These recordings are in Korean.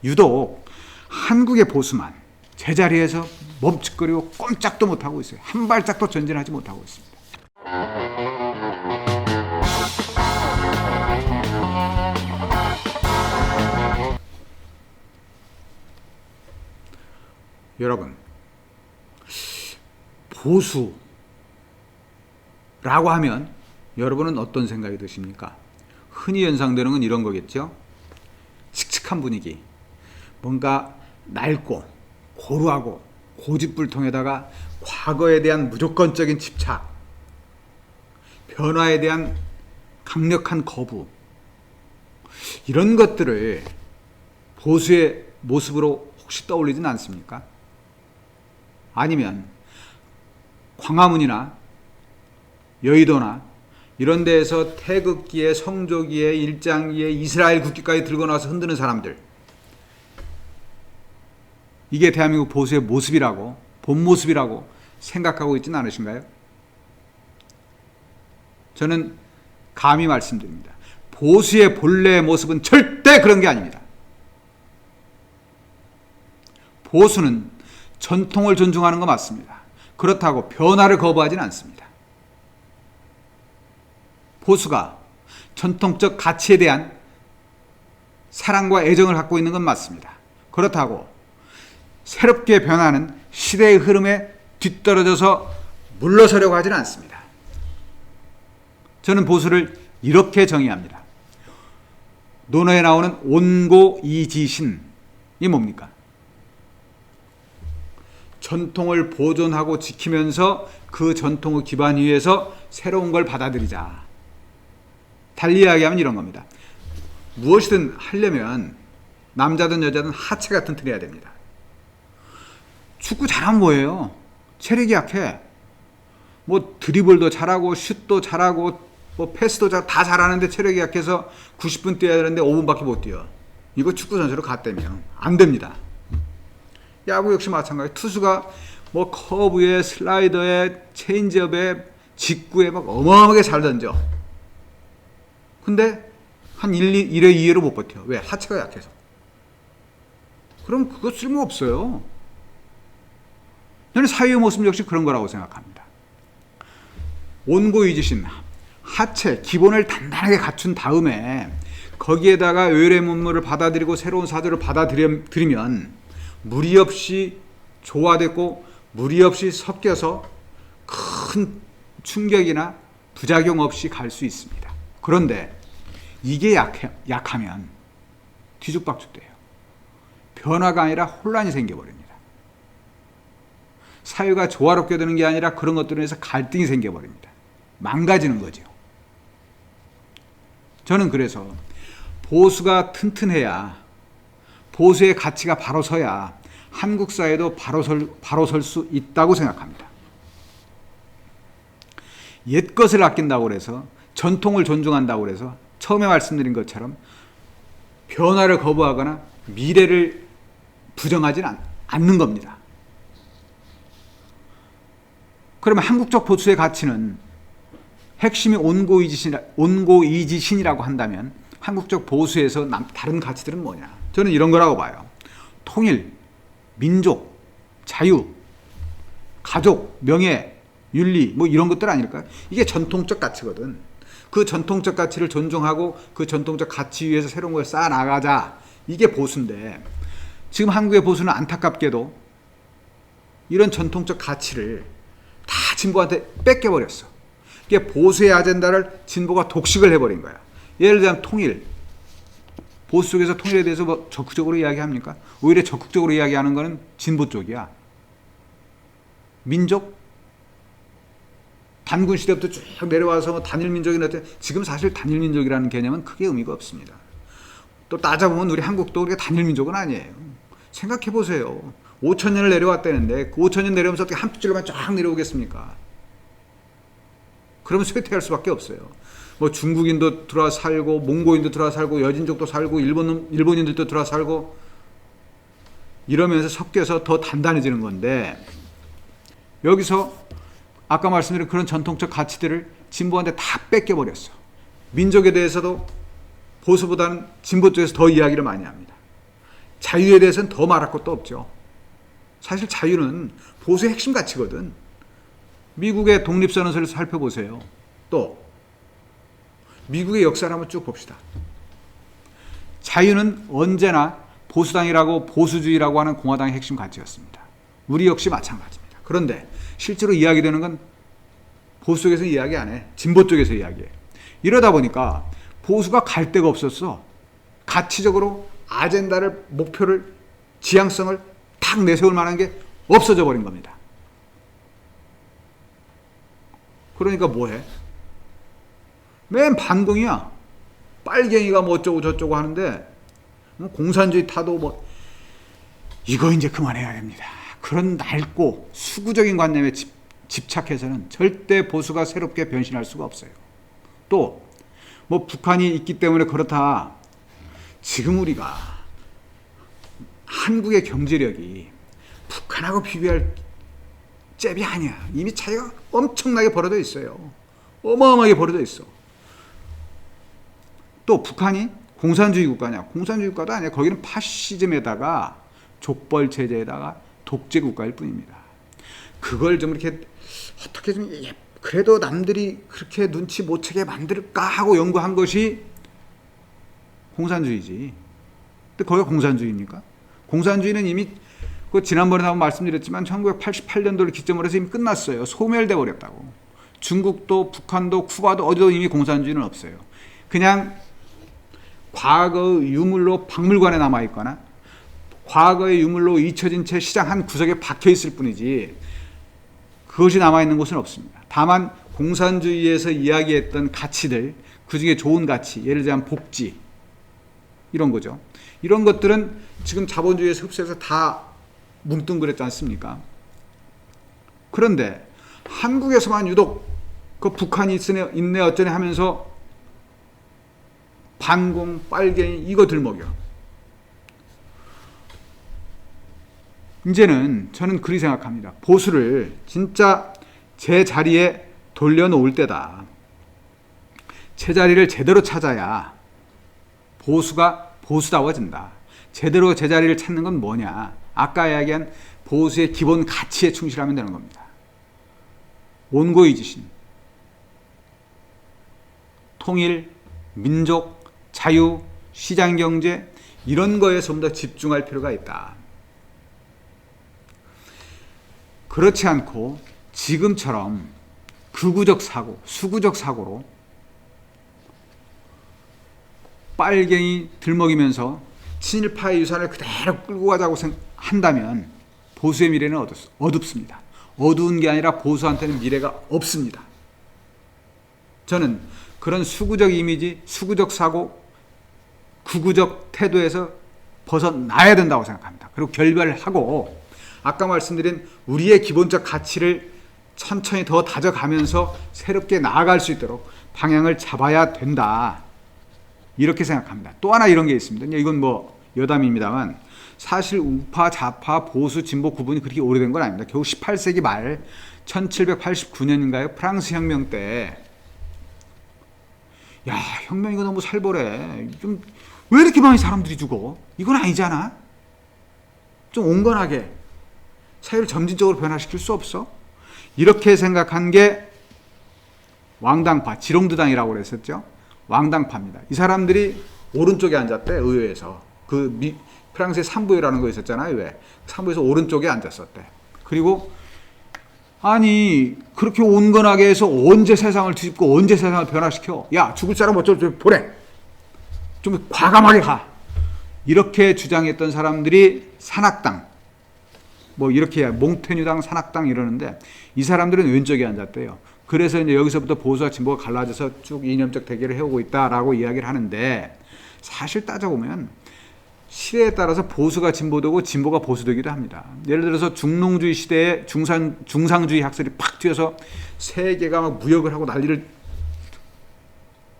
유독 한국의 보수만 제자리에서 멈칫거리고 꼼짝도 못하고 있어요. 한 발짝도 전진하지 못하고 있습니다. 여러분, 보수라고 하면 여러분은 어떤 생각이 드십니까? 흔히 연상되는 건 이런 거겠죠? 칙칙한 분위기, 뭔가 낡고 고루하고 고집불통에다가 과거에 대한 무조건적인 집착, 변화에 대한 강력한 거부, 이런 것들을 보수의 모습으로 혹시 떠올리진 않습니까? 아니면 광화문이나 여의도나 이런 데에서 태극기에 성조기에 일장기에 이스라엘 국기까지 들고 나와서 흔드는 사람들, 이게 대한민국 보수의 모습이라고, 본 모습이라고 생각하고 있지는 않으신가요? 저는 감히 말씀드립니다. 보수의 본래의 모습은 절대 그런 게 아닙니다. 보수는 전통을 존중하는 거 맞습니다. 그렇다고 변화를 거부하지는 않습니다. 보수가 전통적 가치에 대한 사랑과 애정을 갖고 있는 건 맞습니다. 그렇다고 새롭게 변하는 시대의 흐름에 뒤떨어져서 물러서려고 하지는 않습니다. 저는 보수를 이렇게 정의합니다. 논어에 나오는 온고이지신이 뭡니까? 전통을 보존하고 지키면서 그 전통의 기반 위에서 새로운 걸 받아들이자. 달리 이야기하면 이런 겁니다. 무엇이든 하려면 남자든 여자든 하체가 튼튼해야 됩니다. 축구 잘하면 뭐예요? 체력이 약해. 뭐 드리블도 잘하고 슛도 잘하고 뭐 패스도 다 잘하는데 체력이 약해서 90분 뛰어야 되는데 5분밖에 못 뛰어. 이거 축구 선수로 갔다면 안 됩니다. 야구 역시 마찬가지. 투수가 뭐 커브에 슬라이더에 체인지업에 직구에 막 어마어마하게 잘 던져. 근데 한 1회, 2회로 못 버텨. 왜? 하체가 약해서. 그럼 그거 쓸모없어요. 저는 사회의 모습 역시 그런 거라고 생각합니다. 온고이지신, 하체, 기본을 단단하게 갖춘 다음에 거기에다가 외래 문물을 받아들이고 새로운 사조를 받아들이면 무리 없이 조화되고 무리 없이 섞여서 큰 충격이나 부작용 없이 갈 수 있습니다. 그런데 이게 약하면 뒤죽박죽돼요. 변화가 아니라 혼란이 생겨버립니다. 사회가 조화롭게 되는 게 아니라 그런 것들로 인해서 갈등이 생겨버립니다. 망가지는 거죠. 저는 그래서 보수가 튼튼해야, 보수의 가치가 바로 서야 한국 사회도 바로 설 수 있다고 생각합니다. 옛 것을 아낀다고 해서, 전통을 존중한다고 해서 처음에 말씀드린 것처럼 변화를 거부하거나 미래를 부정하지는 않는 겁니다. 그러면 한국적 보수의 가치는 핵심이 온고이지신이라고 한다면 한국적 보수에서 다른 가치들은 뭐냐? 저는 이런 거라고 봐요. 통일, 민족, 자유, 가족, 명예, 윤리 뭐 이런 것들 아닐까요? 이게 전통적 가치거든. 그 전통적 가치를 존중하고 그 전통적 가치 위에서 새로운 걸 쌓아나가자. 이게 보수인데 지금 한국의 보수는 안타깝게도 이런 전통적 가치를 다 진보한테 뺏겨버렸어. 이게 보수의 아젠다를 진보가 독식을 해버린 거야. 예를 들면 통일. 보수 쪽에서 통일에 대해서 뭐 적극적으로 이야기합니까? 오히려 적극적으로 이야기하는 거는 진보 쪽이야. 민족? 단군 시대부터 쭉 내려와서 뭐 단일민족이나 지금 사실 단일민족이라는 개념은 크게 의미가 없습니다. 또 따져보면 우리 한국도 우리가 단일민족은 아니에요. 생각해보세요. 5,000년을 내려왔다는데 그 5,000년 내려오면서 어떻게 한 줄로만 쫙 내려오겠습니까? 그러면 쇠퇴할 수밖에 없어요. 뭐 중국인도 들어와 살고 몽고인도 들어와 살고 여진족도 살고 일본인들도 들어와 살고 이러면서 섞여서 더 단단해지는 건데 여기서 아까 말씀드린 그런 전통적 가치들을 진보한테 다 뺏겨버렸어. 민족에 대해서도 보수보다는 진보 쪽에서 더 이야기를 많이 합니다. 자유에 대해서는 더 말할 것도 없죠. 사실 자유는 보수의 핵심 가치거든. 미국의 독립선언서를 살펴보세요. 또 미국의 역사를 한번 쭉 봅시다. 자유는 언제나 보수당이라고 보수주의라고 하는 공화당의 핵심 가치였습니다. 우리 역시 마찬가지입니다. 그런데 실제로 이야기되는 건 보수 쪽에서 이야기 안 해. 진보 쪽에서 이야기해. 이러다 보니까 보수가 갈 데가 없었어. 가치적으로 아젠다를, 목표를, 지향성을 탁 내세울 만한 게 없어져 버린 겁니다. 그러니까 뭐해? 맨 반공이야. 빨갱이가 뭐 어쩌고 저쩌고 하는데 공산주의 타도 뭐 이거 이제 그만해야 됩니다. 그런 낡고 수구적인 관념에 집착해서는 절대 보수가 새롭게 변신할 수가 없어요. 또 뭐 북한이 있기 때문에 그렇다. 지금 우리가 한국의 경제력이 북한하고 비교할 잽이 아니야. 이미 차이가 엄청나게 벌어져 있어요. 어마어마하게 벌어져 있어. 또 북한이 공산주의 국가냐? 공산주의 국가도 아니야. 거기는 파시즘에다가 족벌 체제에다가 독재 국가일 뿐입니다. 그걸 좀 이렇게 어떻게 좀 그래도 남들이 그렇게 눈치 못 채게 만들까 하고 연구한 것이 공산주의지. 근데 거기가 공산주의입니까? 공산주의는 이미 그 지난번에 한번 말씀드렸지만 1988년도를 기점으로 해서 이미 끝났어요. 소멸돼 버렸다고. 중국도 북한도 쿠바도 어디도 이미 공산주의는 없어요. 그냥 과거의 유물로 박물관에 남아있거나 과거의 유물로 잊혀진 채 시장 한 구석에 박혀있을 뿐이지 그것이 남아있는 곳은 없습니다. 다만 공산주의에서 이야기했던 가치들, 그중에 좋은 가치, 예를 들면 복지 이런 거죠. 이런 것들은 지금 자본주의에서 흡수해서 다 뭉뚱그렸지 않습니까? 그런데 한국에서만 유독 그 북한이 있네 어쩌네 하면서 반공, 빨갱이 이거 들먹여. 이제는 저는 그리 생각합니다. 보수를 진짜 제 자리에 돌려놓을 때다. 제자리를 제대로 찾아야 보수가 보수다워진다. 제대로 제자리를 찾는 건 뭐냐? 아까 이야기한 보수의 기본 가치에 충실하면 되는 겁니다. 온고의지신, 통일, 민족, 자유, 시장경제 이런 거에 좀 더 집중할 필요가 있다. 그렇지 않고 지금처럼 극우적 사고, 수구적 사고로 빨갱이 들먹이면서 친일파의 유산을 그대로 끌고 가자고 한다면 보수의 미래는 어둡습니다. 어두운 게 아니라 보수한테는 미래가 없습니다. 저는 그런 수구적 이미지, 수구적 사고, 극우적 태도에서 벗어나야 된다고 생각합니다. 그리고 결별하고 아까 말씀드린 우리의 기본적 가치를 천천히 더 다져가면서 새롭게 나아갈 수 있도록 방향을 잡아야 된다. 이렇게 생각합니다. 또 하나 이런 게 있습니다. 이건 뭐 여담입니다만 사실 우파, 좌파, 보수, 진보 구분이 그렇게 오래된 건 아닙니다. 겨우 18세기 말 1789년인가요? 프랑스 혁명 때 야, 혁명 이거 너무 살벌해. 좀 왜 이렇게 많이 사람들이 죽어? 이건 아니잖아. 좀 온건하게 사회를 점진적으로 변화시킬 수 없어? 이렇게 생각한 게 왕당파, 지롱드당이라고 그랬었죠. 왕당파입니다. 이 사람들이 오른쪽에 앉았대, 의회에서. 프랑스의 삼부회라는 거 있었잖아요, 왜? 삼부에서 오른쪽에 앉았었대. 그리고 아니 그렇게 온건하게 해서 언제 세상을 뒤집고 언제 세상을 변화시켜? 야, 죽을 사람 어쩌고 좀 보내. 좀 과감하게 가. 이렇게 주장했던 사람들이 산악당, 뭐 이렇게 몽테뉴당, 산악당 이러는데 이 사람들은 왼쪽에 앉았대요. 그래서 이제 여기서부터 보수와 진보가 갈라져서 쭉 이념적 대결을 해오고 있다라고 이야기를 하는데 사실 따져보면 시대에 따라서 보수가 진보되고 진보가 보수되기도 합니다. 예를 들어서 중농주의 시대에 중상주의 학설이 팍 튀어서 세계가 막 무역을 하고 난리를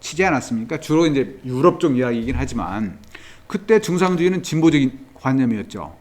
치지 않았습니까? 주로 이제 유럽 쪽 이야기이긴 하지만 그때 중상주의는 진보적인 관념이었죠.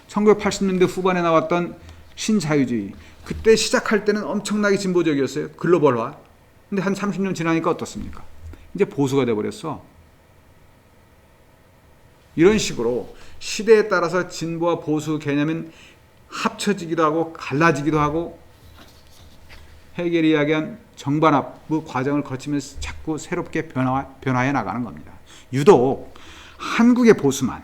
1980년대 후반에 나왔던 신자유주의, 그때 시작할 때는 엄청나게 진보적이었어요. 글로벌화. 근데 한 30년 지나니까 어떻습니까? 이제 보수가 돼버렸어. 이런 식으로 시대에 따라서 진보와 보수 개념은 합쳐지기도 하고 갈라지기도 하고 해겔이 이야기한 정반합의 과정을 거치면서 자꾸 새롭게 변화해 나가는 겁니다. 유독 한국의 보수만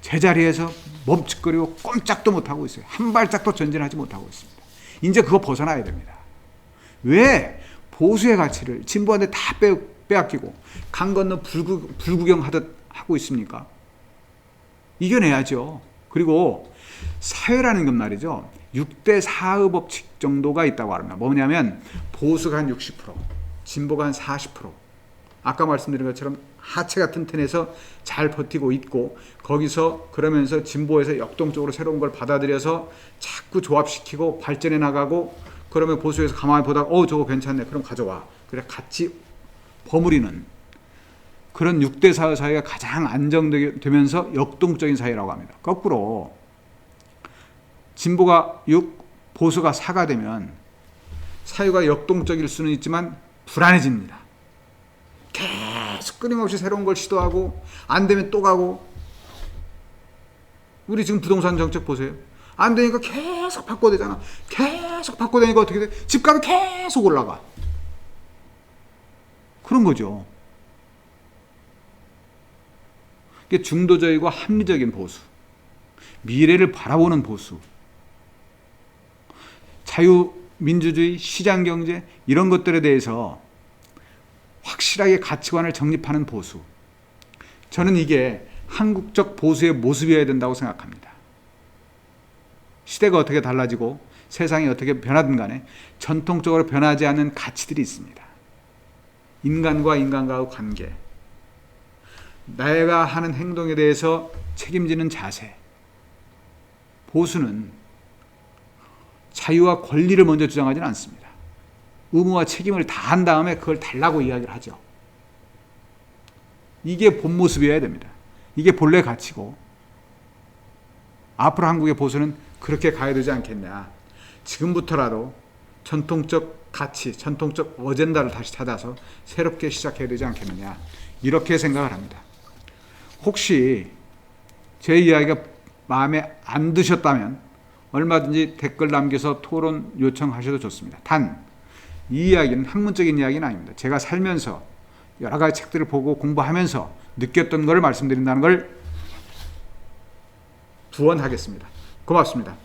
제자리에서 멈칫거리고 꼼짝도 못하고 있어요. 한 발짝도 전진하지 못하고 있습니다. 이제 그거 벗어나야 됩니다. 왜 보수의 가치를 진보한테 다 빼앗기고 강 건너 불구경하듯 하고 있습니까? 이겨내야죠. 그리고 사회라는 건 말이죠. 6대 4의 법칙 정도가 있다고 합니다. 뭐냐면 보수가 한 60%, 진보가 한 40%. 아까 말씀드린 것처럼 하체 같은 튼에서 잘 버티고 있고 거기서 그러면서 진보에서 역동적으로 새로운 걸 받아들여서 자꾸 조합시키고 발전해 나가고 그러면 보수에서 가만히 보다가 저거 괜찮네. 그럼 가져와. 그래 같이 버무리는 그런 6대 4의 사회가 가장 안정되면서 역동적인 사회라고 합니다. 거꾸로 진보가 6, 보수가 4가 되면 사회가 역동적일 수는 있지만 불안해집니다. 계속 끊임없이 새로운 걸 시도하고 안 되면 또 가고. 우리 지금 부동산 정책 보세요. 안 되니까 계속 바꿔대잖아. 계속 바꿔대니까 어떻게 돼? 집값이 계속 올라가. 그런 거죠. 이게 중도적이고 합리적인 보수, 미래를 바라보는 보수, 자유민주주의, 시장경제 이런 것들에 대해서 확실하게 가치관을 정립하는 보수. 저는 이게 한국적 보수의 모습이어야 된다고 생각합니다. 시대가 어떻게 달라지고 세상이 어떻게 변하든 간에 전통적으로 변하지 않는 가치들이 있습니다. 인간과 인간과의 관계, 내가 하는 행동에 대해서 책임지는 자세. 보수는 자유와 권리를 먼저 주장하지는 않습니다. 의무와 책임을 다한 다음에 그걸 달라고 이야기를 하죠. 이게 본 모습이어야 됩니다. 이게 본래 가치고 앞으로 한국의 보수는 그렇게 가야 되지 않겠냐. 지금부터라도 전통적 가치, 전통적 어젠다를 다시 찾아서 새롭게 시작해야 되지 않겠느냐. 이렇게 생각을 합니다. 혹시 제 이야기가 마음에 안 드셨다면 얼마든지 댓글 남겨서 토론 요청하셔도 좋습니다. 단, 이 이야기는 학문적인 이야기는 아닙니다. 제가 살면서 여러 가지 책들을 보고 공부하면서 느꼈던 것을 말씀드린다는 걸 두원하겠습니다. 고맙습니다.